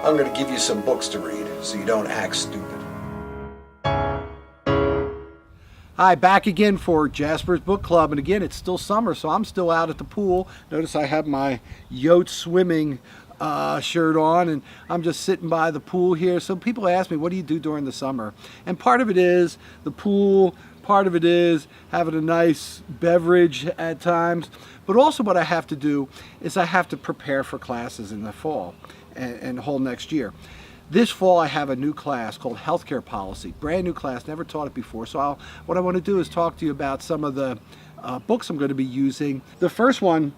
I'm going to give you some books to read so you don't act stupid. Hi, back again for Jasper's Book Club, and again, it's still summer, so I'm still out at the pool. Notice I have my Yote swimming shirt on, and I'm just sitting by the pool here. So people ask me, what do you do during the summer? And part of it is the pool, part of it is having a nice beverage at times, but also what I have to do is I have to prepare for classes in the fall and the whole next year. This fall I have a new class called Healthcare Policy, brand new class, never taught it before. So what I want to do is talk to you about some of the books I'm going to be using. The first one,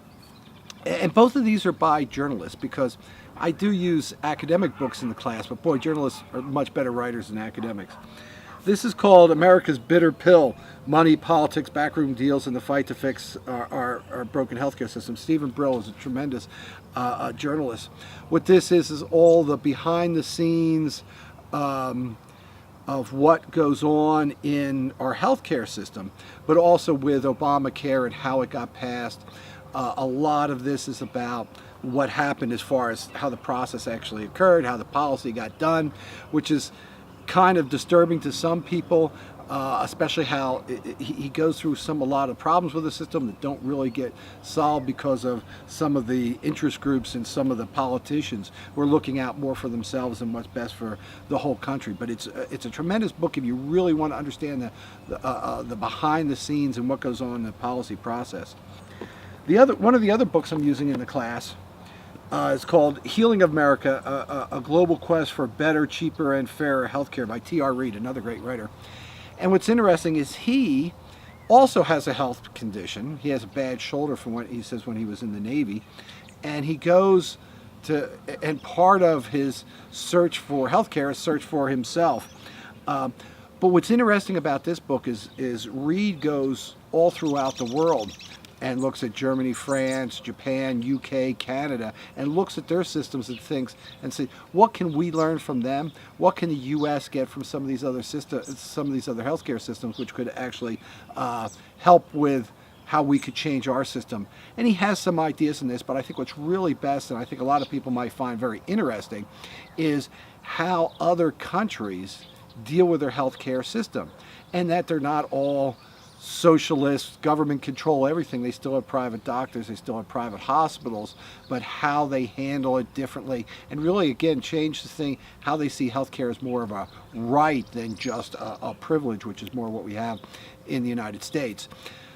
and both of these are by journalists, because I do use academic books in the class, but boy, journalists are much better writers than academics. This is called America's Bitter Pill: Money, Politics, Backroom Deals, and the Fight to Fix Our Broken Healthcare System. Stephen Brill is a tremendous journalist. What this is all the behind the scenes of what goes on in our healthcare system, but also with Obamacare and how it got passed. A lot of this is about what happened as far as how the process actually occurred, how the policy got done, which is kind of disturbing to some people, especially how he goes through a lot of problems with the system that don't really get solved because of some of the interest groups and some of the politicians who are looking out more for themselves and what's best for the whole country. But it's a tremendous book if you really want to understand the behind the scenes and what goes on in the policy process. One of the other books I'm using in the class is called Healing of America, a Global Quest for Better, Cheaper, and Fairer Healthcare by T.R. Reid, another great writer. And what's interesting is he also has a health condition. He has a bad shoulder from what he says when he was in the Navy. And he goes to, and part of his search for healthcare is search for himself. But what's interesting about this book is Reid goes all throughout the world and looks at Germany, France, Japan, UK, Canada, and looks at their systems and thinks and say, what can we learn from them? What can the U.S. get from some of these other healthcare systems, which could actually help with how we could change our system? And he has some ideas in this, but I think what's really best, and I think a lot of people might find very interesting, is how other countries deal with their healthcare system, and that they're not all socialist, government control everything. They still have private doctors, they still have private hospitals, but how they handle it differently, and really again change the thing, how they see healthcare as more of a right than just a privilege, which is more what we have in the United States.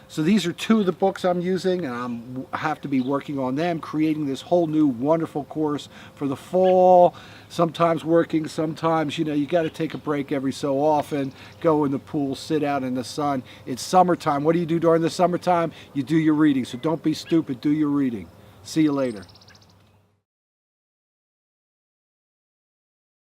So these are two of the books I'm using, and I have to be working on them, creating this whole new wonderful course for the fall. Sometimes working, sometimes, you got to take a break every so often, go in the pool, sit out in the sun. It's summertime. What do you do during the summertime? You do your reading. So don't be stupid, do your reading. See you later.